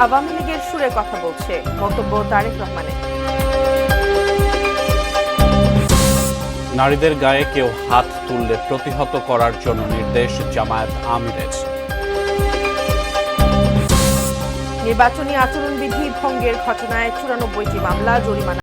আওয়ামী লীগের সুরে কথা বলছে, মন্তব্য তারেক রহমানের। নারীদের গায়ে কেউ হাত তুললে প্রতিহত করার জন্য নির্দেশ জামায়াত আমিরের। নির্বাচনী আচরণবিধি ভঙ্গের ঘটনায় 94টি মামলা, জরিমানা।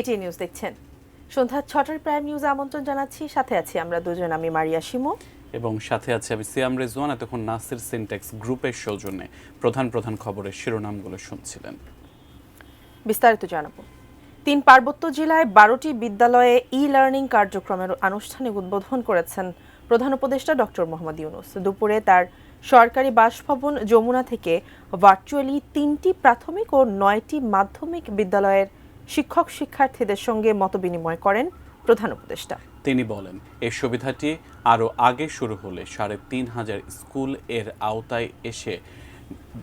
এটি নিউজ দেখছেন। সন্ধ্যা 6টার প্রাইম নিউজ আমন্ত্রণ জানাচ্ছি। সাথে আছি আমরা দুজন, আমি মারিয়া শিমু এবং সাথে আছে আমি সিয়াম রেজওয়ান। এতক্ষণ নাসির সিনটেক্স গ্রুপের সৌজন্যে প্রধান প্রধান খবরের শিরোনামগুলো শুনছিলেন। বিস্তারিত জানাবো। 3 পার্বত্য জেলায় 12টি বিদ্যালয়ে ই লার্নিং কার্যক্রমের আনুষ্ঠানিক উদ্বোধন করেছেন প্রধান উপদেষ্টা ডক্টর মোহাম্মদ ইউনূস। দুপুরে তার সরকারি বাসভবন যমুনা থেকে ভার্চুয়ালি 3টি প্রাথমিক ও 9টি মাধ্যমিক বিদ্যালয়ের শিক্ষক শিক্ষার্থীদের সঙ্গে মতবিনিময় করেন প্রধান উপদেষ্টা। তিনি বলেন, এই সুবিধাটি আরও আগে শুরু হলে 3500 স্কুল এর আওতায় এসে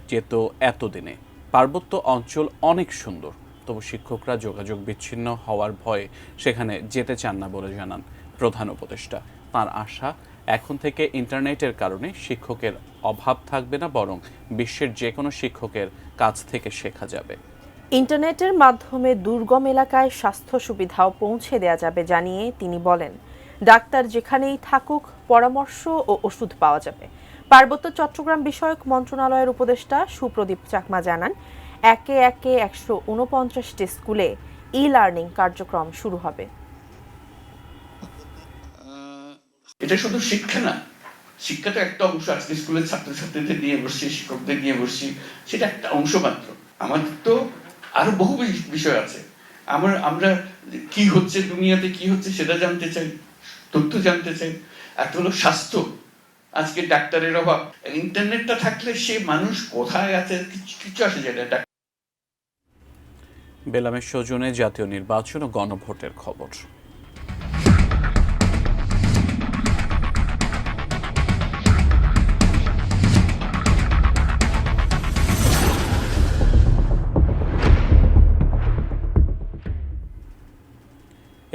যেত এতদিনে। পার্বত্য অঞ্চল অনেক সুন্দর, তবু শিক্ষকরা যোগাযোগ বিচ্ছিন্ন হওয়ার ভয়ে সেখানে যেতে চান না বলে জানান প্রধান উপদেষ্টা। তার আশা, এখন থেকে ইন্টারনেটের কারণে শিক্ষকের অভাব থাকবে না, বরং বিশ্বের যে কোনো শিক্ষকের কাছ থেকে শেখা যাবে। ইন্টারনেটের মাধ্যমে দুর্গম এলাকায় স্বাস্থ্য সুবিধাও পৌঁছে দেওয়া যাবে জানিয়ে তিনি বলেন, ডাক্তার যেখানেই থাকুক পরামর্শ ও ওষুধ পাওয়া যাবে। পার্বত্য চট্টগ্রাম বিষয়ক মন্ত্রণালয়ের উপদেষ্টা সুপ্রদীপ চাকমা জানান, একে একে 149টি স্কুলে ই লার্নিং কার্যক্রম শুরু হবে। এটা শুধু শিক্ষা না, শিক্ষাটা একটা অংশ। আজকে স্কুলের ছাত্রছাত্রীদের নিয়ে বসছি, শিক্ষকদের নিয়ে বসছি, সেটা একটা অংশ মাত্র। আমাদের তো আরো বহু বিষয় আছে। আমরা কি হচ্ছে দুনিয়াতে, কি হচ্ছে সেটা জানতে চাই, তথ্য জানতে চাই। একটা হলো স্বাস্থ্য, আজকে ডাক্তারের অভাব। ইন্টারনেটটা থাকলে সে মানুষ কোথায় আছে কিছু আসে যায় না। বেলামের সৌজন্যে জাতীয় নির্বাচন ও গণভোটের খবর।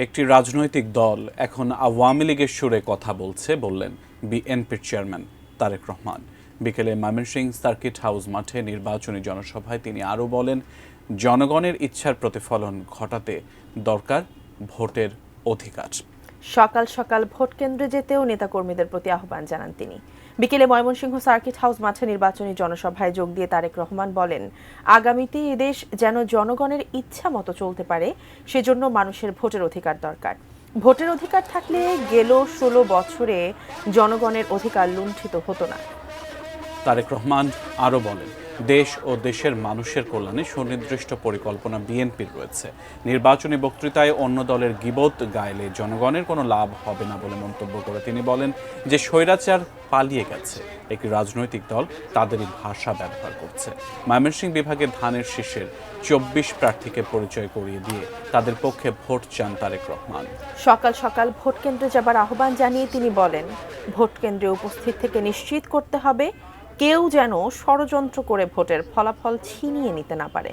একটি রাজনৈতিক দল এখন আওয়ামী লীগের সুরে কথা বলছে বললেন বিএনপির চেয়ারম্যান তারেক রহমান। বিকেলে ময়মনসিংহ সার্কিট হাউস মাঠে নির্বাচনী জনসভায় তিনি আরও বলেন, জনগণের ইচ্ছার প্রতিফলন ঘটাতে দরকার ভোটের অধিকার। সকাল সকাল ভোট কেন্দ্রে যেতেও নেতাকর্মীদের প্রতি আহ্বান জানান তিনি। বিকেলে ময়মনসিংহ সার্কিট হাউস মাঠে নির্বাচনী জনসভায় যোগ দিয়ে তারেক রহমান বলেন, আগামীতে এদেশ যেন জনগণের ইচ্ছা মতো চলতে পারে, সেজন্য মানুষের ভোটের অধিকার দরকার। ভোটের অধিকার থাকলে গেল 16 বছরে জনগণের অধিকার লুণ্ঠিত হতো না। তারেক রহমান আরও বলেন, দেশ ও দেশের মানুষের কল্যাণে সুনির্দিষ্ট পরিকল্পনা বিএনপির রয়েছে। নির্বাচনী বক্তৃতায় অন্য দলের গীবত গাইলে জনগণের কোনো লাভ হবে না বলে মন্তব্য করে তিনি বলেন যে স্বৈরাচার পালিয়ে গেছে, একটি রাজনৈতিক দল তাদেরই ভাষা ব্যবহার করছে। ময়মনসিংহ বিভাগের ধানের শীষের 24 প্রার্থীকে পরিচয় করিয়ে দিয়ে তাদের পক্ষে ভোট চান তারেক রহমান। সকাল সকাল ভোট কেন্দ্রে যাবার আহ্বান জানিয়ে তিনি বলেন, ভোট কেন্দ্রে উপস্থিত থেকে নিশ্চিত করতে হবে কেউ যেন ষড়যন্ত্র করে ভোটের ফলাফল ছিনিয়ে নিতে না পারে।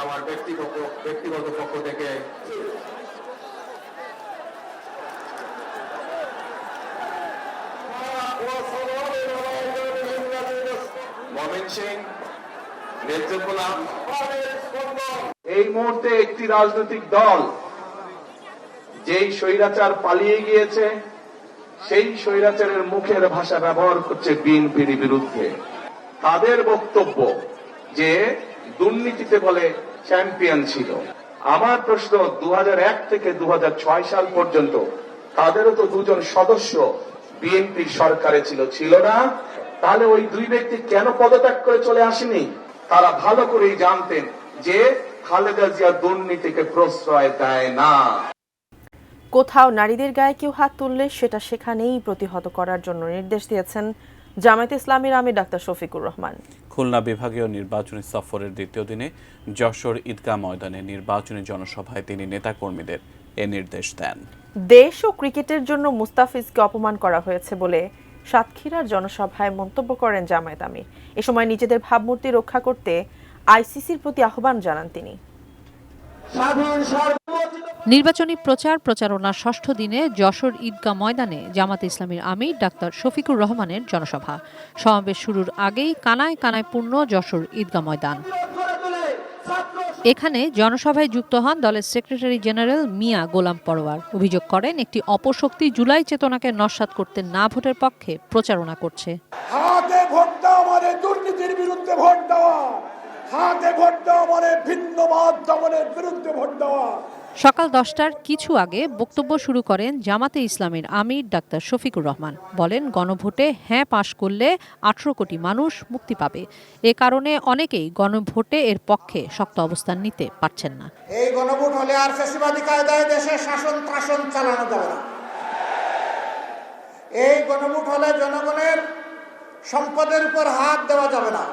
আমার ব্যক্তিগত পক্ষ থেকে এই মুহূর্তে একটি রাজনৈতিক দল যেই স্বৈরাচার পালিয়ে গিয়েছে, সেই স্বৈরাচারের মুখের ভাষা ব্যবহার করছে বিএনপির বিরুদ্ধে। তাদের বক্তব্য যে দুর্নীতিতে বলে চ্যাম্পিয়ন ছিল। আমার প্রশ্ন, 2001 থেকে 2006 সাল পর্যন্ত তাদেরও তো 2জন সদস্য বিএনপি সরকারে ছিল না? তাহলে ওই দুই ব্যক্তি কেন পদত্যাগ করে চলে আসেনি? তারা ভালো করেই জানতেন যে খালেদা জিয়া দুর্নীতিকে প্রশ্রয় দেয় না। কোথাও নারীদের গায়ে কেউ হাত তুললে সেটা সেখানেই প্রতিহত করার জন্য নির্দেশ দিয়েছেন জামায়াতে ইসলামীর আমির ডাক্তার শফিকুর রহমান। খুলনা বিভাগীয় নির্বাচনী সফরের দ্বিতীয় দিনে যশোর ঈদগাহ ময়দানে নির্বাচনী জনসভায় তিনি নেতাকর্মীদের এ নির্দেশ দেন। দেশ ও ক্রিকেটের জন্য মুস্তাফিজকে অপমান করা হয়েছে বলে সাতক্ষীরার জনসভায় মন্তব্য করেন জামায়াত আমির। এ সময় নিজেদের ভাবমূর্তি রক্ষা করতে আইসিসির প্রতি আহ্বান জানান তিনি। নির্বাচনী প্রচারণার ষষ্ঠ দিনে যশোর ঈদগাহ ময়দানে জামায়াতে ইসলামীর আমির ডাক্তার শফিকুর রহমানের জনসভা। সমাবেশ শুরুর আগেই কানায় কানায় পূর্ণ যশোর ঈদগাহ ময়দান। এখানে জনসভায় যুক্ত হন দলের সেক্রেটারি জেনারেল মিয়া গোলাম পরোয়ার। অভিযোগ করেন একটি অপশক্তি জুলাই চেতনাকে নস্যাৎ করতে না ভোটের পক্ষে প্রচারণা করছে। হাতে ভোট দাও মানে দুর্নীতির বিরুদ্ধে ভোট দেওয়া, হাতে ভোট দেওয়া মানে ভিন্নমত দমনের বিরুদ্ধে ভোট দেওয়া। সকাল 10টার কিছু আগে বক্তব্য শুরু করেন জামাতে ইসলামের আমির ডাক্তার শফিকুর রহমান। বলেন, গণভোটে হ্যাঁ পাশ করলে 18 কোটি মানুষ মুক্তি পাবে। এ কারণে অনেকেই গণভোটে এর পক্ষে শক্ত অবস্থান নিতে পারছেন না। এই গণভোট হলে আর ফ্যাসিবাদী কায়দায় দেশে শাসন চালানো যাবে না। এই গণভোট হলে জনগণের সম্পদের উপর হাত দেওয়া যাবে না।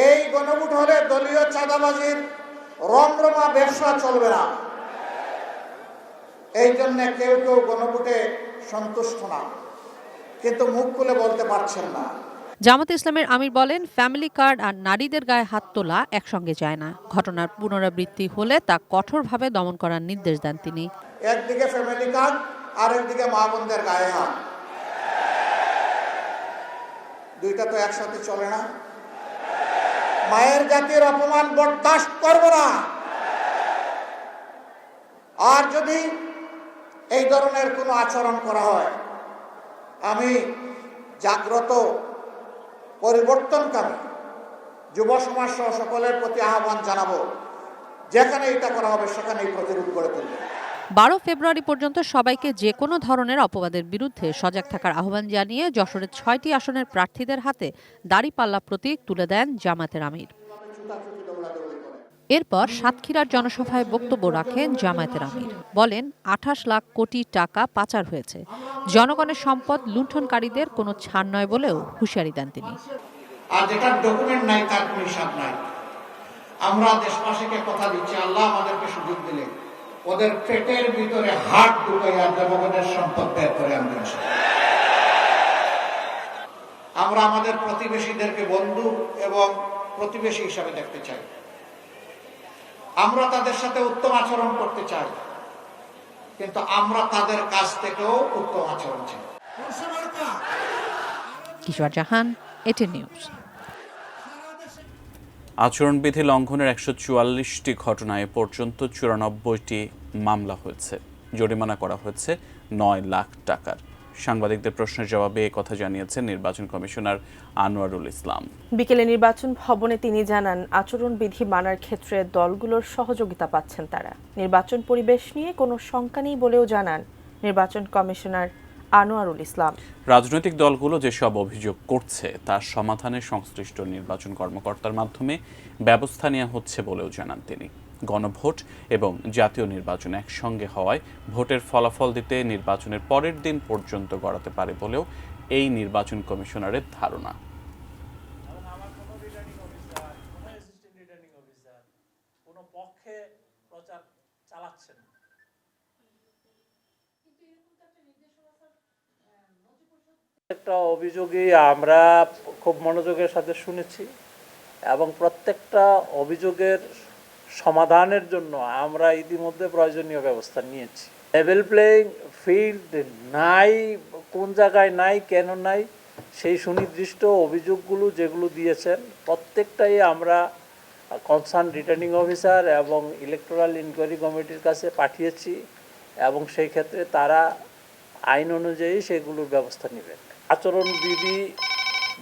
এই গণভোট হলে দলীয় চাঁদাবাজির রমরমা ব্যবসা চলবে না। এই জন্য কেউ কেউ গণভোটে সন্তুষ্ট না, কিন্তু মুখ খুলে বলতে পারছেন না। জামাতে ইসলামের আমির বলেন, ফ্যামিলি কার্ড আর নারীদের গায়ে হাত তোলা একসঙ্গে যায় না। ঘটনার পুনরাবৃত্তি হলে তা কঠোরভাবে দমন করার নির্দেশ দেন তিনি। একদিকে ফ্যামিলি কার্ড আর একদিকে মা বোনদের গায়ে হাত, দুইটা তো একসাথে চলে না। মায়ের জাতির অপমান বরদাস্ত করব না। আর যদি এই ধরনের কোনো আচরণ করা হয়, আমি জাগ্রত পরিবর্তনকামী যুব সমাজ সহ সকলের প্রতি আহ্বান জানাবো, যেখানে এটা করা হবে সেখানেই প্রতিরোধ গড়ে তুলবে। 12 ফেব্রুয়ারি পর্যন্ত সবাইকে যে কোনো ধরনের অপবাদের বিরুদ্ধে সজাগ থাকার আহ্বান জানিয়ে যশোরের 6টি আসনের প্রার্থীদের হাতে দাড়িপাল্লা প্রতীক তুলে দেন জামায়াতের আমির। এরপর সাতক্ষীরার জনসভায় বক্তব্য রাখেন জামায়াতের আমির। বলেন, 28 লাখ কোটি টাকা পাচার হয়েছে। জনগণের সম্পদ লুণ্ঠনকারীদের কোনো ছাড় নয় বলেও হুঁশিয়ারি দেন তিনি। আর যেটা ডকুমেন্ট নাই তার কোনো হিসাব নাই। আমরা দেশবাসীকে কথা দিচ্ছি, আল্লাহ আমাদেরকে সুযোগ দিলে ওদের পেটের ভিতরে হাত ঢুকাইয়া জনগণের সম্পদ বের করে আনবেন। আমরা আমাদের প্রতিবেশীদেরকে বন্ধু এবং প্রতিবেশী হিসাবে দেখতে চাই। আমরা তাদের সাথে উত্তম আচরণ করতে চাই, কিন্তু আমরা তাদের কাছ থেকেও উত্তম আচরণ চাই। কিশোর জাহান, এটি নিউজ। আচরণবিধি লঙ্ঘনের 144টি ঘটনায় পর্যন্ত 94টি মামলা হয়েছে। জরিমানা করা হয়েছে 9 লাখ টাকার। সাংবাদিকদের প্রশ্নের জবাবে কথা জানিয়েছেন নির্বাচন কমিশনার আনোয়ারুল ইসলাম। বিকেলে নির্বাচন ভবনে তিনি জানান, আচরণবিধি মানার ক্ষেত্রে দলগুলোর সহযোগিতা পাচ্ছেন তারা। নির্বাচন পরিবেশ নিয়ে কোনো শঙ্কা নেই বলেও জানান নির্বাচন কমিশনার আনোয়ারুল ইসলাম। রাজনৈতিক দলগুলো যেসব অভিযোগ করছে তার সমাধানে সংশ্লিষ্ট নির্বাচন কর্মকর্তার মাধ্যমে ব্যবস্থা নেওয়া হচ্ছে বলেও জানান তিনি। গণভোট এবং জাতীয় নির্বাচন একসঙ্গে হওয়ায় ভোটের ফলাফল দিতে নির্বাচনের পরের দিন পর্যন্ত গড়াতে পারে বলেও এই নির্বাচন কমিশনারের ধারণা। প্রত্যেকটা অভিযোগই আমরা খুব মনোযোগের সাথে শুনেছি এবং প্রত্যেকটা অভিযোগের সমাধানের জন্য আমরা ইতিমধ্যে প্রয়োজনীয় ব্যবস্থা নিয়েছি। লেভেল প্লেইং ফিল্ড নাই, কোন জায়গায় নাই, কেন নাই, সেই সুনির্দিষ্ট অভিযোগগুলো যেগুলো দিয়েছেন প্রত্যেকটাই আমরা কনসার্ন রিটার্নিং অফিসার এবং ইলেকটোরাল ইনকোয়ারি কমিটির কাছে পাঠিয়েছি এবং সেই ক্ষেত্রে তারা আইন অনুযায়ী সেগুলোর ব্যবস্থা নেবেন। আচরণবিধি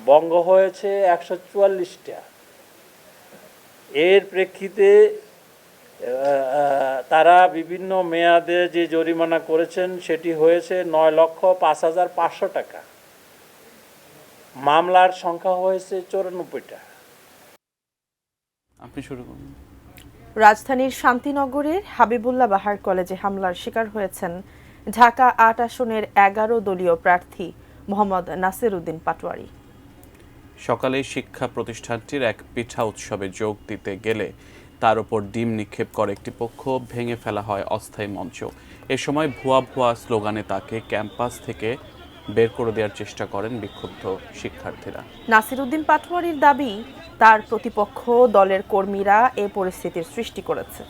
ভঙ্গ হয়েছে 144টা। এর প্রেক্ষিতে তারা বিভিন্ন মেয়াদে যে জরিমানা করেছেন সেটি হয়েছে 9,05,500 টাকা। মামলার সংখ্যা হয়েছে 94টা। আপনি শুরু করুন। রাজধানীর শান্তিনগরের হাবিবুল্লাহ বাহার কলেজে হামলার শিকার হয়েছেন ঢাকা ৮ আসনের ১১ দলীয় প্রার্থী মোহাম্মদ নাসির উদ্দিন পাটোয়ারি। সকালে শিক্ষা প্রতিষ্ঠানটির এক পিঠা উৎসবে যোগ দিতে গেলে তার উপর ডিম নিক্ষেপ করে একটি পক্ষ, ভেঙে ফেলা হয় অস্থায়ী মঞ্চ। এ সময় ভুয়া ভুয়া স্লোগানে তাকে ক্যাম্পাস থেকে বের করে দেওয়ার চেষ্টা করেন বিক্ষুব্ধ শিক্ষার্থীরা। নাসির উদ্দিন পাটোয়ারির দাবি, তার প্রতিপক্ষ দলের কর্মীরা এ পরিস্থিতির সৃষ্টি করেছে।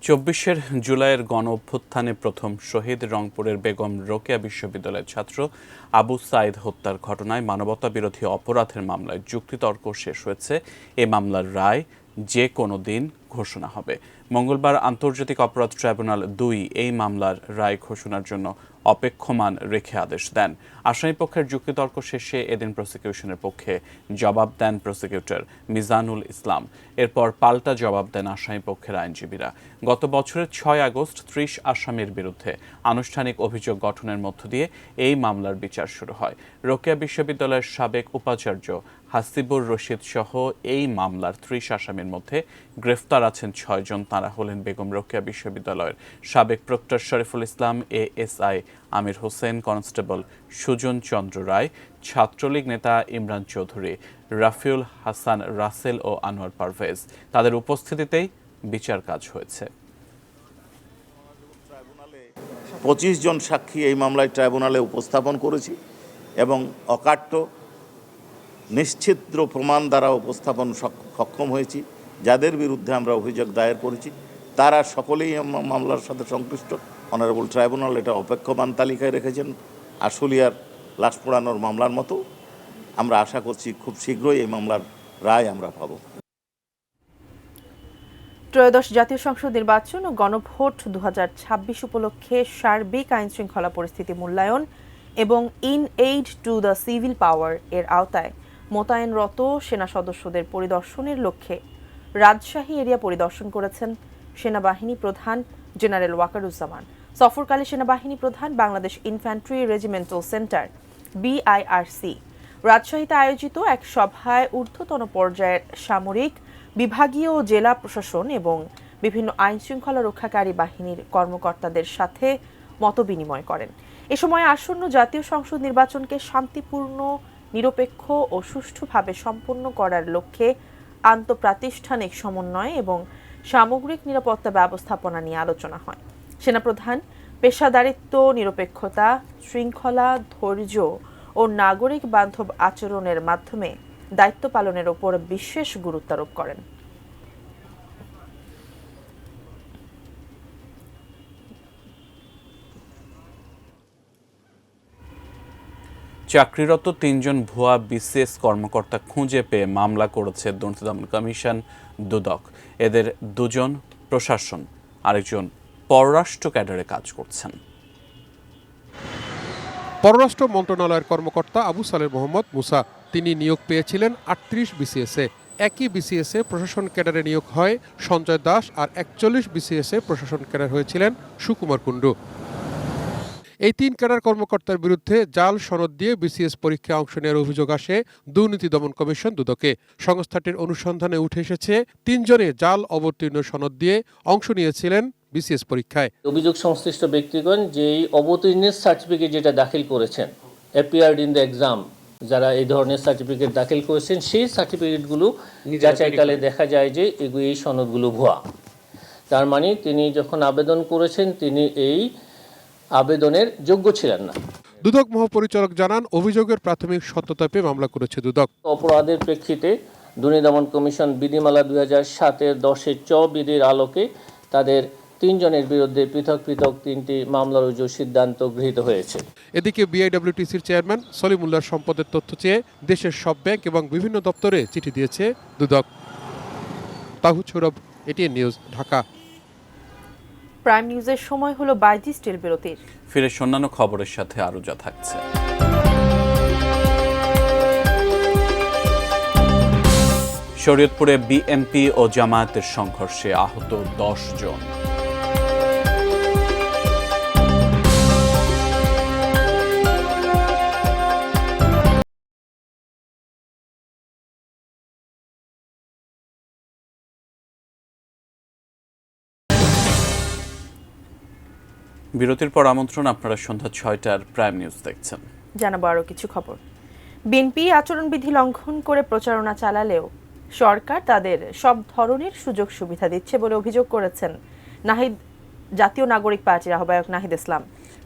চব্বিশের জুলাইয়ের গণ অভ্যুত্থানে প্রথম শহীদ রংপুরের বেগম রোকেয়া বিশ্ববিদ্যালয়ের ছাত্র আবু সাইদ হত্যার ঘটনায় মানবতা বিরোধী অপরাধের মামলায় যুক্তিতর্ক শেষ হয়েছে। এ মামলার রায় যে কোনো দিন ঘোষণা হবে। মঙ্গলবার আন্তর্জাতিক অপরাধ ট্রাইব্যুনাল ২ এই মামলার রায় ঘোষণার জন্য অপেক্ষমান রেখে আদেশ দেন। আসামি পক্ষের যুক্তিতর্ক শেষে এদিন প্রসিকিউশনের পক্ষে জবাব দেন প্রসিকিউটর মিজানুল ইসলাম। এরপর পাল্টা জবাব দেন আসামি পক্ষের আইনজীবীরা। গত বছরের ৬ আগস্ট ৩০ আসামির বিরুদ্ধে আনুষ্ঠানিক অভিযোগ গঠনের মধ্য দিয়ে এই মামলার বিচার শুরু হয়। রোকেয়া বিশ্ববিদ্যালয়ের সাবেক উপাচার্য হাসিবুর রশিদ সহ এই মামলার ৩০ আসামির মধ্যে গ্রেফতার আছেন ৬ জন। তাঁরা হলেন বেগম রোকেয়া বিশ্ববিদ্যালয়ের সাবেক proctor Shariful Islam, ASI Amir Hossain, constable Sujan চন্দ্র রায়, ছাত্রলীগ নেতা ইমরান চৌধুরী, রাফিউল হাসান রাসেল ও আনোয়ার পারভেজ। তাদের উপস্থিতিতেই বিচার কাজ হয়েছে। ২৫ জন সাক্ষী এই মামলায় ট্রাইব্যুনালে উপস্থাপন করেছি এবং অকাট্য নিশ্চিদ্র প্রমাণ দ্বারা উপস্থাপন সক্ষম হয়েছি। যাদের বিরুদ্ধে আমরা অভিযোগ দায়ের করেছি তারা সকলেই মামলার সাথে সংশ্লিষ্ট। অনারেবল ট্রাইব্যুনাল এটা অপেক্ষমান তালিকায় রেখেছেন আশুলিয়ার লাশ পোড়ানোর মামলার মতো। আমরা আশা করছি খুব শীঘ্রই এই মামলার রায় আমরা পাব। ত্রয়োদশ জাতীয় সংসদ নির্বাচন ও গণভোট ২০২৬ উপলক্ষে সার্বিক আইনশৃঙ্খলা পরিস্থিতি মূল্যায়ন এবং in aid to the civil পাওয়ার এর আওতায় মোতায়েনরত সেনা সদস্যদের পরিদর্শনের লক্ষ্যে রাজশাহী এরিয়া পরিদর্শন করেছেন সেনাবাহিনী প্রধান জেনারেল ওয়াকারুজ্জামান। সফরকালে সেনাবাহিনী প্রধান Bangladesh infantry regimental centre BIRC রাজশাহীতে আয়োজিত এক সভায় ঊর্ধ্বতন পর্যায়ের সামরিক, বিভাগীয় ও জেলা প্রশাসন এবং বিভিন্ন আইনশৃঙ্খলা রক্ষাকারী বাহিনীর কর্মকর্তাদের সাথে মতবিনিময় করেন। এ সময় আসন্ন জাতীয় সংসদ নির্বাচনকে শান্তিপূর্ণ, নিরপেক্ষ ও সুষ্ঠুভাবে সম্পন্ন করার লক্ষ্যে আন্তঃপ্রাতিষ্ঠানিক সমন্বয় এবং সামগ্রিক নিরাপত্তা ব্যবস্থাপনা নিয়ে আলোচনা হয়। সেনাপ্রধান পেশাদারিত্ব, নিরপেক্ষতা, শৃঙ্খলা, ধৈর্য ও নাগরিক বান্ধব আচরণের মাধ্যমে দায়িত্ব পালনের উপর বিশেষ গুরুত্ব আরোপ করেন। চাকরিরত ৩ জন ভুয়া বিসিএস কর্মকর্তা খুঁজে পেয়ে মামলা করেছে দুর্নীতি দমন কমিশন দুদক। এদের ২ জন প্রশাসন, আরেকজন পররাষ্ট্র ক্যাডারে কাজ করছেন। পররাষ্ট্র মন্ত্রণালয়ের কর্মকর্তা আবু সালেহ মোহাম্মদ মুসা, তিনি নিয়োগ পেয়েছিলেন ৩৮ বিসিএসে। একই বিসিএসে প্রশাসন ক্যাডারে নিয়োগ হয় সঞ্জয় দাস, আর ৪১ বিসিএসে প্রশাসন ক্যাডার হয়েছিলেন সুকুমার কুণ্ডু। এই ৩ ক্যাডার কর্মকর্তার বিরুদ্ধে জাল সনদ দিয়ে বিসিএস পরীক্ষায় অংশ নেওয়ার অভিযোগ আসে দুর্নীতি দমন কমিশন দুদকে। সংস্থাটির অনুসন্ধানে উঠে এসেছে ৩ জনে জাল অবতীর্ণ সনদ দিয়ে অংশ নিয়েছিলেন বিসিএস পরীক্ষায়। অভিযোগ সংশ্লিষ্ট ব্যক্তিগণ যেই অবতীর্ণের সার্টিফিকেট যেটা দাখিল করেছেন, অ্যাপিয়ার্ড ইন দ্য এক্সাম, যারা এই ধরনের সার্টিফিকেট দাখিল করেছেন, সেই সার্টিফিকেটগুলো যাচাইকালে দেখা যায় যে এই সনদগুলো ভুয়া। তার মানে তিনি যখন আবেদন করেছেন তিনি এই আবেদনের যোগ্য ছিলেন না। দুদক মহাপরিচালক জানান, অভিযোগের প্রাথমিক সত্যতা পেয়ে মামলা করেছে দুদক। অপরাধের প্রেক্ষিতে দুর্নীতি দমন কমিশন বিধিমালা 2007-এর 10-এর চ বিধির আলোকে তাদের ৩ জনের বিরুদ্ধে পৃথক পৃথক ৩টি মামলা রুজুর সিদ্ধান্ত গৃহীত হয়েছে। এদিকে BIWTCর চেয়ারম্যান সলিমুল্লাহর সম্পদের তথ্য চেয়ে দেশের সব ব্যাংক এবং বিভিন্ন দপ্তরে চিঠি দিয়েছে দুদক। Tahu Sourav, ATN news, Dhaka. Prime নিউজের সময় হলো 22 স্টিল বিরতির। ফিরে অন্যান্য খবরের সাথে আরও যা থাকছে। শরীয়তপুরে বিএনপি ও জামায়াতের সংঘর্ষে আহত 10 জন। বিরতির পর আমন্ত্রণ, আপনারা সন্ধ্যা 6টার প্রাইম নিউজ দেখছেন। জানাবো আরও কিছু খবর। বিএনপি আচরণবিধি লঙ্ঘন করে প্রচারণা চালালেও সরকার তাদের সব ধরনের সুযোগ সুবিধা দিচ্ছে বলে অভিযোগ করেছেন জাতীয় নাগরিক পার্টির আহ্বায়ক নাহিদ ইসলাম।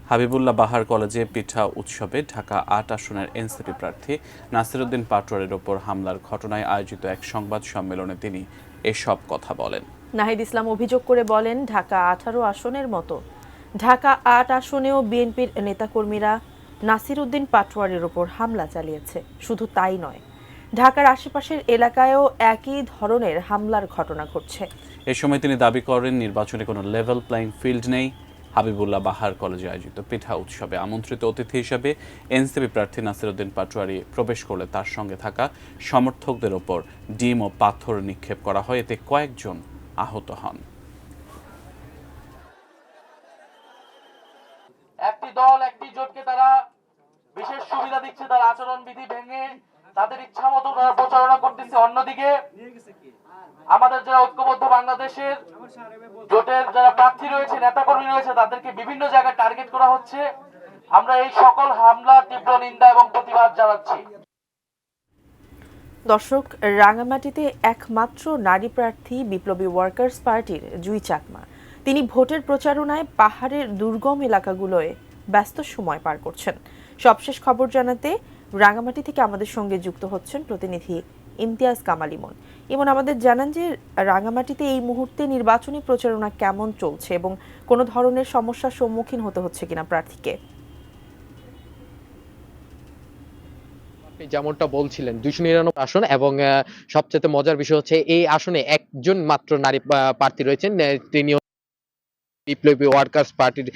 হাবিবুল্লাহ বাহার কলেজে পিঠা উৎসবে ঢাকা 8 আসনের এনসিপি প্রার্থী নাসিরউদ্দিন পাটোয়ারির ওপর হামলার ঘটনায় আয়োজিত এক সংবাদ সম্মেলনে তিনি এসব কথা বলেন। নাহিদ ইসলাম অভিযোগ করে বলেন, ঢাকা 18 আসনের মতো ঢাকা 8 আসনেও বিএনপির নেতাকর্মীরা নাসিরউদ্দিন পাটোয়ারির ওপর হামলা চালিয়েছে। শুধু তাই নয়, ঢাকার আশেপাশের এলাকায়ও একই ধরনের হামলার ঘটনা ঘটছে। এ সময় তিনি দাবি করেন, নির্বাচনে কোনো লেভেল প্লেইং ফিল্ড নেই। হাবিবুল্লাহ বাহার কলেজে আয়োজিত পিঠা উৎসবে আমন্ত্রিত অতিথি হিসেবে এনসিপি প্রার্থী নাসিরউদ্দিন পাটোয়ারি প্রবেশ করলে তার সঙ্গে থাকা সমর্থকদের ওপর ডিম ও পাথর নিক্ষেপ করা হয়, এতে কয়েকজন আহত হন। একটি দল একটি জোটকে তারা বিশেষ সুবিধা দিচ্ছে, তার আচরণ বিধি ভেঙে তাদের ইচ্ছা মতো তারা প্রচারণা করতেছে। অন্যদিকে আমাদের যারা ঐক্যবদ্ধ বাংলাদেশের জোটের যারা প্রার্থী রয়েছে, নেতাকর্মী রয়েছে, তাদেরকে বিভিন্ন জায়গায় টার্গেট করা হচ্ছে। আমরা এই সকল হামলা তীব্র নিন্দা এবং প্রতিবাদ জানাচ্ছি। দর্শক, রাঙামাটিতে একমাত্র নারী প্রার্থী বিপ্লবী ওয়ার্কার্স পার্টির জুই চাকমা। তিনি ভোটের প্রচারণায় পাহাড়ের দুর্গম এলাকাগুলোয় ব্যস্ত সময় পার করছেন। সবশেষ খবর জানাতে রাঙামাটি থেকে আমাদের সঙ্গে যুক্ত হচ্ছেন প্রতিনিধি ইমতিয়াজ কামাল ইমন। ইমন, আমাদের জানান যে রাঙামাটিতে এই মুহূর্তে নির্বাচনী প্রচারণা কেমন চলছে এবং কোনো ধরনের সমস্যার সম্মুখীন হতে হচ্ছে কিনা প্রার্থীকে? যেমনটা বলছিলেন 299 আসন এবং সবচেয়ে মজার বিষয় হচ্ছে এই আসনে একজন মাত্র নারী প্রার্থী রয়েছেন, তিনি বিপ্লবী ওয়ার্কার্স পার্টির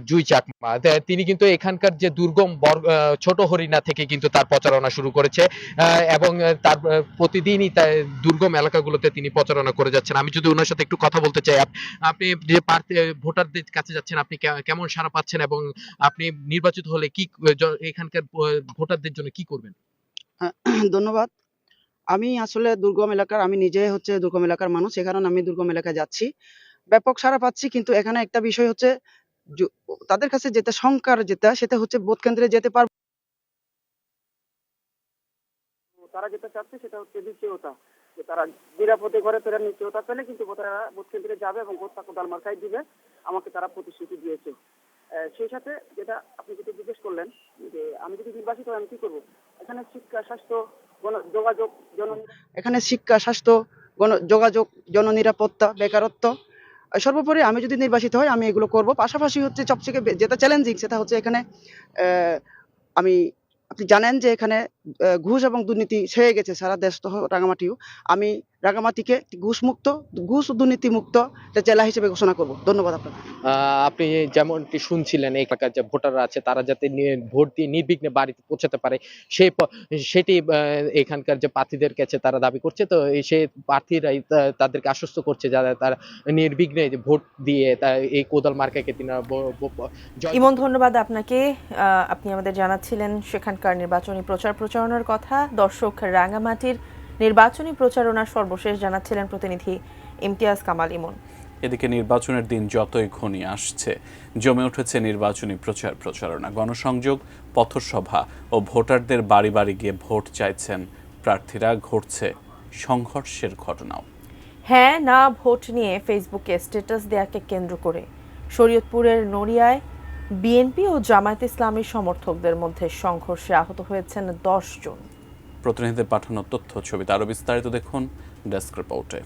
জুই চাকমা। তিনি কিন্তু এখানকার যে দুর্গম ছোট হরিণা থেকে কিন্তু তার প্রচারণা শুরু করেছে এবং তার প্রতিদিনই দুর্গম এলাকাগুলোতে তিনি প্রচারণা করে যাচ্ছেন। আমি যদি ওনার সাথে একটু কথা বলতে চাই, আপনি যে ভোটারদের কাছে যাচ্ছেন, আপনি কেমন সাড়া পাচ্ছেন এবং আপনি নির্বাচিত হলে কি এখানকার ভোটারদের জন্য কি করবেন? ধন্যবাদ। আমি আসলে দুর্গম এলাকার, আমি নিজে হচ্ছে দুর্গম এলাকার মানুষ, এ কারণে আমি দুর্গম এলাকায় যাচ্ছি, ব্যাপক সাড়া পাচ্ছি। কিন্তু এখানে একটা বিষয় হচ্ছে, তাদের কাছে যেটা শঙ্কার সেটা হচ্ছে ভোট কেন্দ্রে যেতে পারবো, তারা যেটা চাচ্ছে সেটা হচ্ছে নিশ্চয়তা, যে তারা নিরাপদে ঘরে ফেরার নিশ্চয়তা পেলে কিন্তু তারা ভোট কেন্দ্রে যাবে এবং ভোটটা কোদাল মার্কায় দিবে, আমাকে তারা প্রতিশ্রুতি দিয়েছে। সেই সাথে যেটা আপনি যেটা জিজ্ঞেস করলেন যে আমি যদি নির্বাচিত হই আমি কি করবো, এখানে শিক্ষা, স্বাস্থ্য, যোগাযোগ, এখানে শিক্ষা, স্বাস্থ্য, যোগাযোগ, জননিরাপত্তা, বেকারত্ব, সর্বোপরি আমি যদি নির্বাচিত হই আমি এগুলো করব। পাশাপাশি হচ্ছে সবথেকে যেটা চ্যালেঞ্জিং সেটা হচ্ছে এখানে আপনি জানেন যে এখানে ঘুষ এবং দুর্নীতি ছেয়ে গেছে সারা দেশ, রাঙামাটিও। আমি রাঙামাটিকে ঘুষ দুর্নীতি মুক্ত জেলা হিসেবে ঘোষণা করব। ধন্যবাদ আপনাকে। আপনি যেমনটি শুনছিলেন, এই এলাকার যে ভোটাররা আছে তারা যাতে ভোট দিয়ে নির্বিঘ্নে বাড়িতে পৌঁছাতে পারে সেটি এখানকার যে প্রার্থীদের কাছে তারা দাবি করছে। তো সেই প্রার্থীরাই তাদেরকে আশ্বস্ত করছে যারা তারা নির্বিঘ্নে ভোট দিয়ে এই কোদাল মার্কাকে তিনি। ইমন, ধন্যবাদ আপনাকে। আপনি আমাদের জানাচ্ছিলেন সেখানকার নির্বাচনী প্রচারণার কথা। দর্শক, রাঙামাটির নির্বাচনী প্রচারণার সর্বশেষ জানাচ্ছিলেন প্রতিনিধি ইমতিয়াজ কামাল ইমন। এদিকে নির্বাচনের দিন যতই ঘনিয়ে আসছে, জমে উঠেছে নির্বাচনী প্রচারণা, গণসংযোগ, পথসভা ও ভোটারদের বাড়ি বাড়ি গিয়ে ভোট চাইছেন প্রার্থীরা। ঘটছে সংঘর্ষের ঘটনাও। হ্যাঁ না ভোট নিয়ে ফেসবুকে স্ট্যাটাস দেয়াকে কেন্দ্র করে শরীয়তপুরের নড়িয়ায় বিএনপি ও জামায়াত ইসলামীর সমর্থকদের মধ্যে সংঘর্ষে আহত হয়েছেন 10 জন। প্রতিনিধিদের পাঠানো তথ্য ছবিতে আরো বিস্তারিত দেখুন ডেস্ক রিপোর্টে।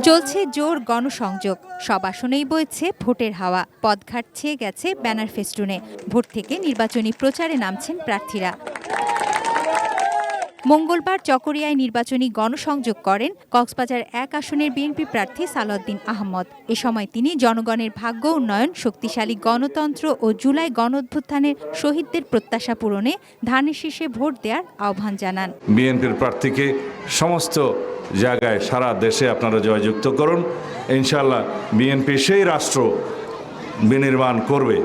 চলছে জোর গণসংযোগ, সব আসনেই বইছে ভোটের হাওয়া, পথঘাট ছেয়ে গেছে ব্যানার ফেস্টুনে। ভোট থেকে নির্বাচনী প্রচারে নামছেন প্রার্থীরা। মঙ্গলবার চকরিয়ায় নির্বাচনী গণসংযোগ করেন কক্সবাজার 1 আসনের বিএনপি প্রার্থী সালাউদ্দিন আহমদ। এ সময় তিনি জনগণের ভাগ্য উন্নয়ন, শক্তিশালী গণতন্ত্র ও জুলাই গণঅভ্যুত্থানের শহীদদের প্রত্যাশা পূরণে ধানের শীষে ভোট দেওয়ার আহ্বান জানান। বিএনপির প্রার্থীকে সমস্ত জায়গায় সারা দেশে আপনারা জয়যুক্ত করুন। ইনশাআল্লাহ বিএনপি সেই রাষ্ট্র বিনির্মাণ করবে,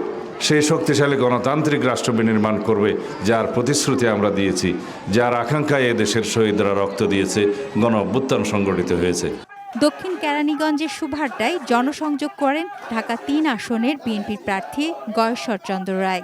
সেই শক্তিশালী গণতান্ত্রিক রাষ্ট্র বিনির্মাণ করবে যার প্রতিশ্রুতি আমরা দিয়েছি, যার আকাঙ্ক্ষায় এ দেশের শহীদরা রক্ত দিয়েছে, গণ অভ্যুত্থান সংগঠিত হয়েছে। দক্ষিণ কেরানীগঞ্জের সুভারটায় জনসংযোগ করেন ঢাকা 3 আসনের বিএনপির প্রার্থী গয়েশ্বর চন্দ্র রায়।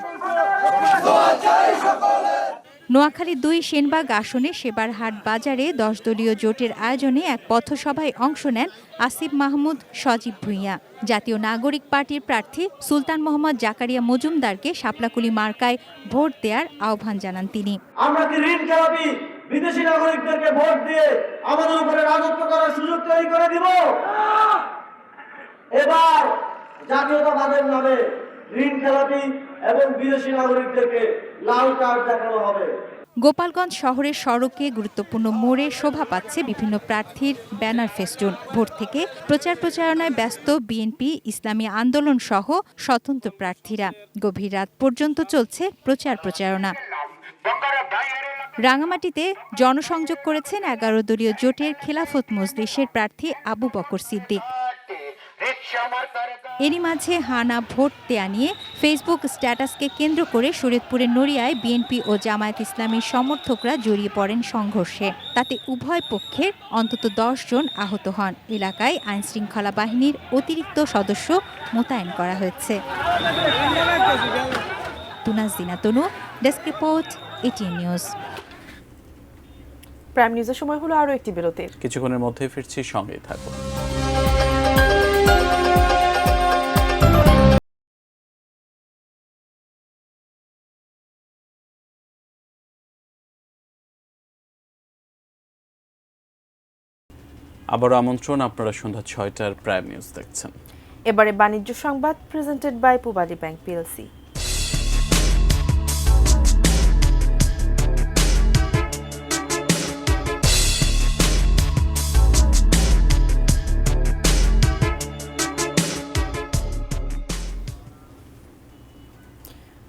নোয়াখালী 2 সেনবাগ আসনে সেবারহাট বাজারে 10 দলীয় জোটের আয়োজনে এক পথসভায় অংশ নেন আসিফ মাহমুদ, সজীব ভুঁইয়া। জাতীয় নাগরিক পার্টির প্রার্থী সুলতান মোহাম্মদ জাকারিয়া মজুমদারকে শাপলাকুলি মার্কায় ভোট দেওয়ার আহ্বান জানান তিনি। আমরা কি ঋণ খেলাপি বিদেশি নাগরিকদেরকে ভোট দিয়ে আমাদের উপরে রাজত্ব করার সুযোগ তৈরি করে দিব? এবার জাতীয়তাবাদের নামে ঋণ খেলাপি এবং বিদেশি নাগরিকদেরকে লাল কার্ড দেখানো হবে। গোপালগঞ্জ শহরের সড়কে গুরুত্বপূর্ণ মোড়ে শোভা পাচ্ছে বিভিন্ন প্রার্থীর ব্যানার ফেস্টুন। ভোট থেকে প্রচার প্রচারণায় ব্যস্ত বিএনপি, ইসলামী আন্দোলন সহ স্বতন্ত্র প্রার্থীরা। গভীর রাত পর্যন্ত চলছে প্রচার প্রচারণা। রাঙামাটিতে জনসংযোগ করেছেন 11 দলীয় জোটের খেলাফত মজলিসের প্রার্থী আবু বকর সিদ্দিক। এরই মাঝে হানা ভোট দেয়া নিয়ে ফেসবুক স্ট্যাটাসকে কেন্দ্র করে শরীয়তপুরের নড়িয়ায় বিএনপি ও জামায়াত ইসলামীর সমর্থকরা জড়িয়ে পড়েন সংঘর্ষে। তাতে উভয় পক্ষের অন্তত 10 জন আহত হন। এলাকায় আইনশৃঙ্খলা বাহিনীর অতিরিক্ত সদস্য মোতায়েন করা হয়েছে। Tunazina Tonu, desk report, ATN news. Prime নিউজের সময় হলো আরও একটি বিরতির। কিছুক্ষণের মধ্যে ফিরছি, সঙ্গেই থাকুন। আবারও আমন্ত্রণ, আপনারা সন্ধ্যা 6টার প্রাইম নিউজ দেখছেন। এবারে বাণিজ্য সংবাদ presented by Pubali bank PLC.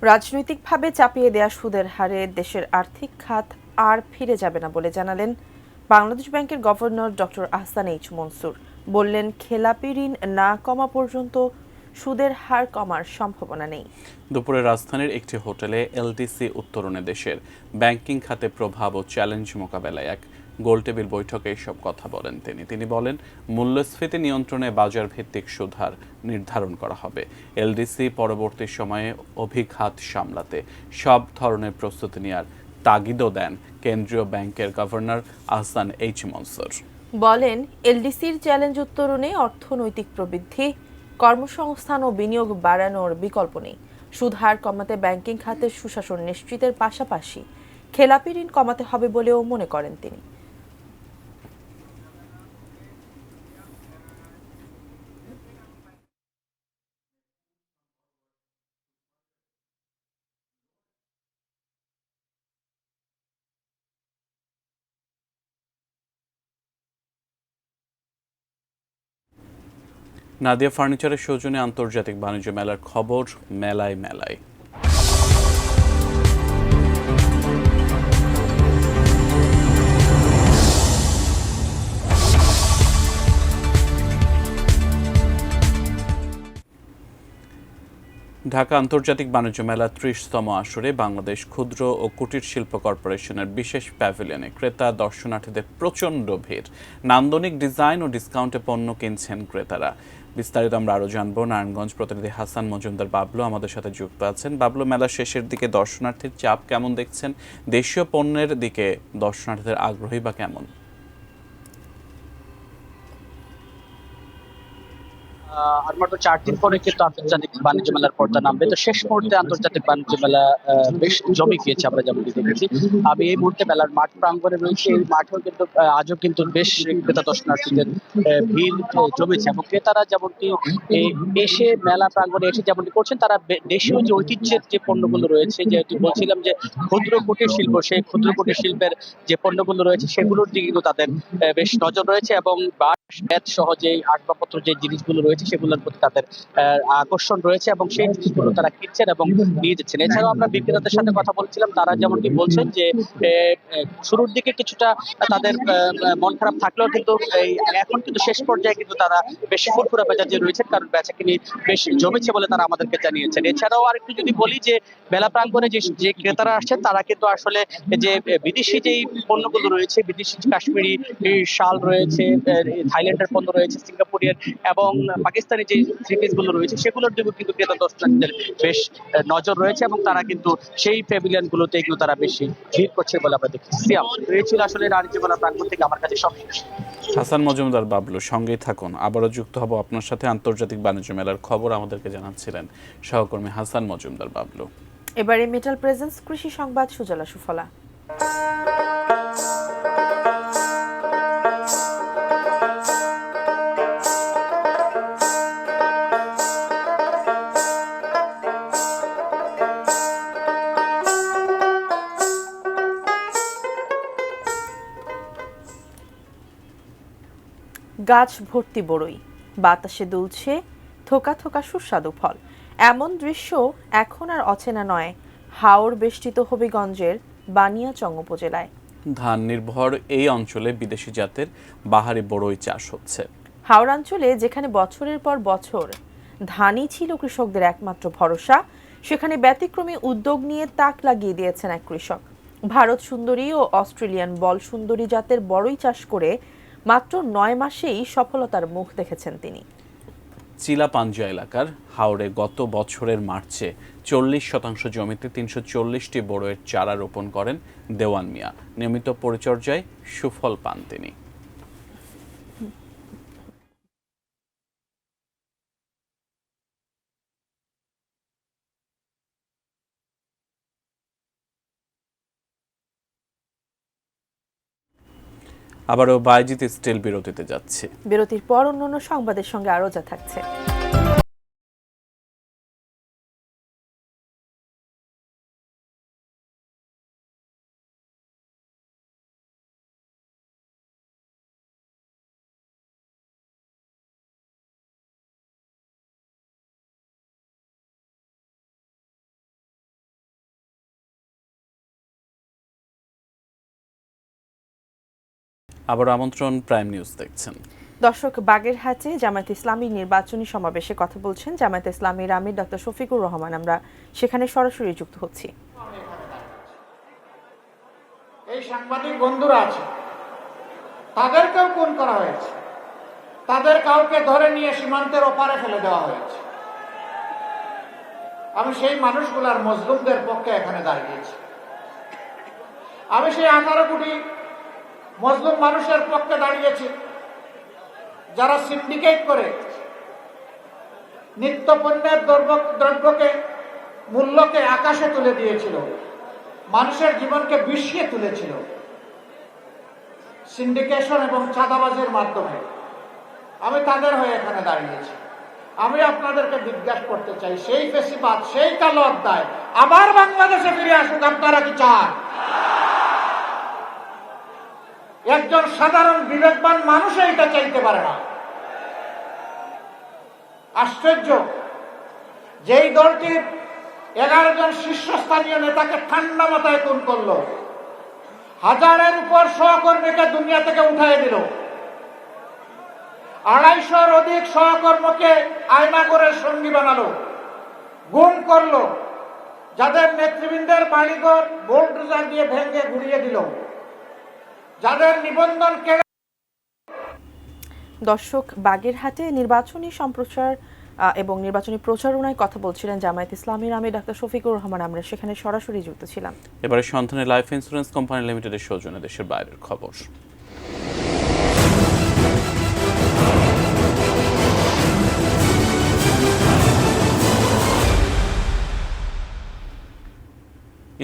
রাজনৈতিকভাবে চাপিয়ে দেয়া সুদের হারে দেশের আর্থিক খাত আর ফিরে যাবে না বলে জানালেন বাংলাদেশ ব্যাংকের governor doctor Ahsan H Mansur. বললেন, খেলাপি ঋণ না কমা পর্যন্ত সুদের হার কমার সম্ভাবনা নেই। দুপুরে রাজধানীর একটি হোটেলে এলডিসি উত্তরণে দেশের ব্যাংকিং খাতে প্রভাব ও চ্যালেঞ্জ মোকাবেলায় এক গোলটেবিল বৈঠকে এসব কথা বলেন তিনি বলেন, মূল্যস্ফীতি নিয়ন্ত্রণে বাজার ভিত্তিক সুদ হার নির্ধারণ করা হবে। এলডিসি পরবর্তী সময়ে অভিঘাত সামলাতে সব ধরনের প্রস্তুতি নেওয়ার তাগিদও দেন কেন্দ্রীয় ব্যাংকের গভর্নর আহসান এইচ মনসুর। বলেন, এলডিসির চ্যালেঞ্জ উত্তরণে অর্থনৈতিক প্রবৃদ্ধি, কর্মসংস্থান ও বিনিয়োগ বাড়ানোর বিকল্প নেই। সুদ হার কমাতে ব্যাংকিং খাতের সুশাসন নিশ্চিতের পাশাপাশি খেলাপি ঋণ কমাতে হবে বলেও মনে করেন তিনি। নাদিয়া ফার্নিচারের সৌজন্যে আন্তর্জাতিক বাণিজ্য মেলার খবর মেলায় মেলায়। ঢাকা আন্তর্জাতিক বাণিজ্য মেলা 30তম আসরে বাংলাদেশ ক্ষুদ্র ও কুটির শিল্প কর্পোরেশনের বিশেষ প্যাভিলিয়নে ক্রেতা দর্শনার্থীদের প্রচণ্ড ভিড়। নান্দনিক ডিজাইন ও ডিসকাউন্টে পণ্য কিনছেন ক্রেতারা। বিস্তারিত আমরা আরও জানবো। নারায়ণগঞ্জ প্রতিনিধি হাসান মজুমদার বাবলু আমাদের সাথে যুক্ত আছেন। বাবলু, মেলা শেষের দিকে দর্শনার্থীর চাপ কেমন দেখছেন? দেশীয় পণ্যের দিকে দর্শনার্থীদের আগ্রহী বা কেমন? আর মাত্র 4 দিন পরে কিন্তু আন্তর্জাতিক বাণিজ্য মেলার পর্দা নামবে। তো শেষ মুহূর্তে আন্তর্জাতিক বাণিজ্য মেলা বেশ জমে গিয়েছে, আমরা যেমন দেখেছি। আমি এই মুহূর্তে মেলার মাঠ প্রাঙ্গণে রয়েছে। এই মাঠেও কিন্তু আজও কিন্তু বেশ ক্রেতা দর্শনার্থীদের ভিড় জমেছে, এবং ক্রেতারা যেমনটি এসে মেলা প্রাঙ্গণে এসে যেমনটি করছেন, তারা দেশীয় যে ঐতিহ্যের যে পণ্যগুলো রয়েছে, যেহেতু বলছিলাম যে ক্ষুদ্র কুটির শিল্প, সেই ক্ষুদ্র কুটির শিল্পের যে পণ্যগুলো রয়েছে সেগুলোর দিকে কিন্তু তাদের বেশ নজর রয়েছে, এবং বাঁশ বেত সহ যে আসবাবপত্র যে জিনিসগুলো রয়েছে সেগুলোর প্রতি তাদের আকর্ষণ রয়েছে, এবং সেই জিনিসগুলো তারা কিনছেন এবং নিয়ে যাচ্ছেন। এছাড়াও আমরা বিক্রেতাদের সাথে কথা বলছিলাম, তারা যেমনটি বলছেন যে শুরুর দিকে কিছুটা তাদের মন খারাপ থাকলেও কিন্তু এখন কিন্তু শেষ পর্যায়ে কিন্তু তারা বেশ ফুরফুরা মেজাজে রয়েছেন, কারণ বেচাকিনি বেশ জমেছে বলে তারা আমাদেরকে জানিয়েছেন। এছাড়াও আরেকটু যদি বলি যে মেলা প্রাঙ্গণে যে ক্রেতারা আসছেন, তারা কিন্তু আসলে যে বিদেশি যেই পণ্যগুলো রয়েছে, বিদেশি কাশ্মীরি শাল রয়েছে, থাইল্যান্ডের পণ্য রয়েছে, সিঙ্গাপুরের এবং পাকিস্তানি যে থ্রি পিস গুলো রয়েছে, সেগুলোর দিকেও কিন্তু ক্রেতা দর্শনার্থীদের বেশ নজর রয়েছে, এবং তারা কিন্তু সেই প্যাভিলিয়ন গুলোতে কিন্তু তারা বেশি ভিড় করছে বলে আমরা দেখছি। এই ছিল আসলে বাণিজ্য মেলা প্রাঙ্গণ থেকে আমার কাছে সবশেষ। হাসান মজুমদার বাবলু, সঙ্গেই থাকুন, আবারও যুক্ত হব আপনার সাথে। আন্তর্জাতিক বাণিজ্য মেলার খবর আমাদেরকে জানাচ্ছিলেন সহকর্মী হাসান মজুমদার বাবলু। এবারে মেটাল প্রেজেন্স কৃষি সংবাদ সুজলা সুফলা। গাছ ভর্তি বড়ই, বাতাসে দুলছে থোকা থোকা সুস্বাদু ফল। এমন দৃশ্য এখন আর অচেনা নয় হাওর বেষ্টিত হবিগঞ্জের বানিয়াচং উপজেলায়। ধান নির্ভর এই অঞ্চলে বিদেশি জাতের বাহারি বড়ই চাষ হচ্ছে। হাওর অঞ্চলে যেখানে বছরের পর বছর ধানই ছিল কৃষকদের একমাত্র ভরসা, সেখানে ব্যতিক্রমী উদ্যোগ নিয়ে তাক লাগিয়ে দিয়েছেন এক কৃষক। ভারত সুন্দরী ও অস্ট্রেলিয়ান বল সুন্দরী জাতের বড়ই চাষ করে মাত্র 9 মাসেই সফলতার মুখ দেখেছেন তিনি। চিলাপাঞ্জা এলাকার হাওড়ে গত বছরের মার্চে 40% জমিতে 340টি বড়ইয়ের চারা রোপণ করেন দেওয়ান মিয়া। নিয়মিত পরিচর্যায় সুফল পান তিনি। আবারও বাইজিৎ স্টিল বিরতিতে যাচ্ছে। বিরতির পর অন্যান্য সংবাদের সঙ্গে আরও যা থাকছে। আবার আমন্ত্রণ, প্রাইম নিউজ দেখছেন। দর্শক, বাগেরহাটে জামায়াত ইসলামী নির্বাচনী সমাবেশে কথা বলছেন জামায়াত ইসলামীর আমির ডক্টর শফিকুর রহমান। আমরা সেখানে সরাসরি যুক্ত হচ্ছি। এই সাংবাদিক বন্ধুরা আছে, তাদেরকেও খুন করা হয়েছে, তাদের কাউকে ধরে নিয়ে সীমান্তের ওপারে ফেলে দেওয়া হয়েছে। আমি সেই মানুষগুলার মজলুমদের পক্ষে এখানে দাঁড়িয়েছি। আমি সেই 18 কোটি মজলুম মানুষের পক্ষে দাঁড়িয়েছি যারা সিন্ডিকেট করে নিত্য পণ্যের দ্রব্যকে মূল্যকে আকাশে তুলে দিয়েছিল, মানুষের জীবনকে বিষিয়ে তুলেছিল সিন্ডিকেশন এবং চাঁদাবাজির মাধ্যমে। আমি তাদের হয়ে এখানে দাঁড়িয়েছি। আমি আপনাদেরকে জিজ্ঞাসা করতে চাই, সেই ফেসিবাদ, সেই কালো অধ্যায় আবার বাংলাদেশে ফিরে আসুক, আপনারা কি চান? একজন সাধারণ বিবেকবান মানুষ এটা চাইতে পারে না। আশ্চর্য, যেই দলটির 11 জন শীর্ষস্থানীয় নেতাকে ঠান্ডা মাথায় খুন করলো, 1000-এর উপর সহকর্মীকে দুনিয়া থেকে উঠাই দিল, 250-র অধিক সহকর্মীকে আয়নাগরের সঙ্গী বানালো, গুম করলো, যাদের নেতৃবৃন্দের বাড়িঘর বোল্ডোজার দিয়ে ভেঙে গুড়িয়ে দিল, যাদের নিবন্ধন কেড়ে। দর্শক, বাগেরহাটে নির্বাচনী সম্প্রচার এবং নির্বাচনী প্রচারণায় কথা বলছিলেন জামায়াত ইসলামীর আমির ডক্টর শফিকুর রহমান। আমরা সেখানে সরাসরি যুক্ত ছিলাম। এবারে সন্ধানে লাইফ ইন্স্যুরেন্স কোম্পানি লিমিটেডের সৌজন্যে দেশের বাইরের খবর।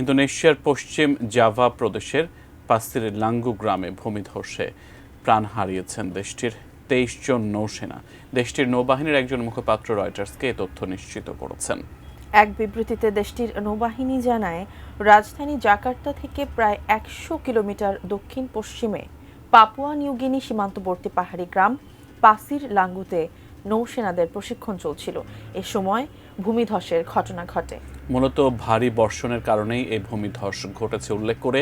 ইন্দোনেশিয়ার পশ্চিম জাভা প্রদেশের পাসির লাঙ্গু গ্রামে ভূমিধসে প্রাণ হারিয়েছেন দেশটির 23 জন নৌসেনা। দেশটির নৌবাহিনীর একজন মুখপাত্র রয়টার্সকে এ তথ্য নিশ্চিত করেছেন। এক বিবৃতিতে দেশটির নৌবাহিনী জানায়, রাজধানী জাকার্তা থেকে প্রায় 100 কিলোমিটার দক্ষিণ পশ্চিমে পাপুয়া নিউগিনি সীমান্তবর্তী পাহাড়ি গ্রাম পাসির লাঙ্গুতে নৌসেনাদের প্রশিক্ষণ চলছিল। এ সময় ভূমিধসের ঘটনা ঘটে। মূলত ভারী বর্ষণের কারণেই এই ভূমিধস ঘটেছে উল্লেখ করে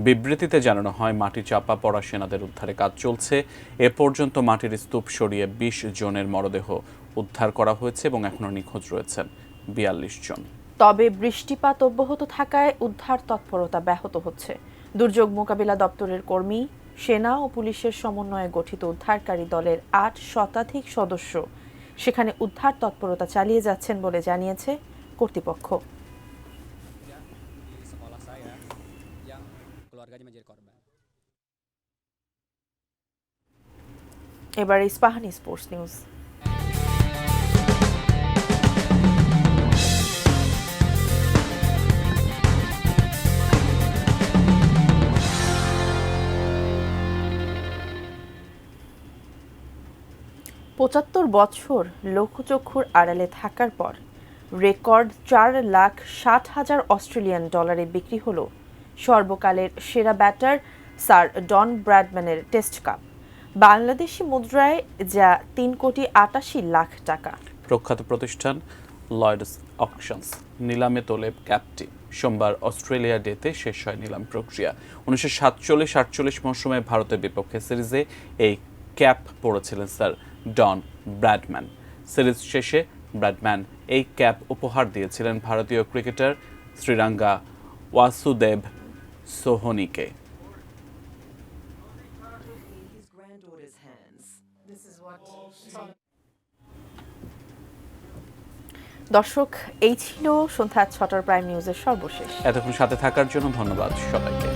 বিবৃতিতে জানানো হয়, মাটি চাপা পড়া সেনাদের উদ্ধারে কাজ চলছে। এ পর্যন্ত মাটির স্তূপ সরিয়ে 20 জনের মরদেহ উদ্ধার করা হয়েছে এবং এখনও নিখোঁজ রয়েছেন 42 জন। তবে বৃষ্টিপাত অব্যাহত থাকায় উদ্ধার তৎপরতা ব্যাহত হচ্ছে। দুর্যোগ মোকাবিলা দপ্তরের কর্মী, সেনা ও পুলিশের সমন্বয়ে গঠিত উদ্ধারকারী দলের 8 শতাধিক সদস্য সেখানে উদ্ধার তৎপরতা চালিয়ে যাচ্ছেন বলে জানিয়েছে কর্তৃপক্ষ। এবার ইস্পাহানি স্পোর্টস নিউজ। $75 বছর লোকচক্ষুর আড়ালে থাকার পর রেকর্ড $4,60,000 অস্ট্রেলিয়ান ডলারে বিক্রি হলো সর্বকালের সেরা ব্যাটার স্যার ডন ব্র্যাডম্যানের টেস্ট কাপ। বাংলাদেশি মুদ্রায় যা 3,88 লাখ টাকা। প্রখ্যাত প্রতিষ্ঠান লয়েডস অকশনস নিলামে তোলে ক্যাপটি। সোমবার অস্ট্রেলিয়া ডেতে শেষ হয় নিলাম প্রক্রিয়া। 1947-48 মৌসুমে ভারতের বিপক্ষে সিরিজে এই ক্যাপ পড়েছিলেন স্যার ডন ব্র্যাডম্যান। সিরিজ শেষে ব্র্যাডম্যান এই ক্যাপ উপহার দিয়েছিলেন ভারতীয় ক্রিকেটার শ্রীরাঙ্গা ওয়াসুদেব সোহনিকে। দর্শক, এই ছিল সন্ধ্যা 6টার প্রাইম নিউজের সর্বশেষ। এতক্ষণ সাথে থাকার জন্য ধন্যবাদ সবাইকে।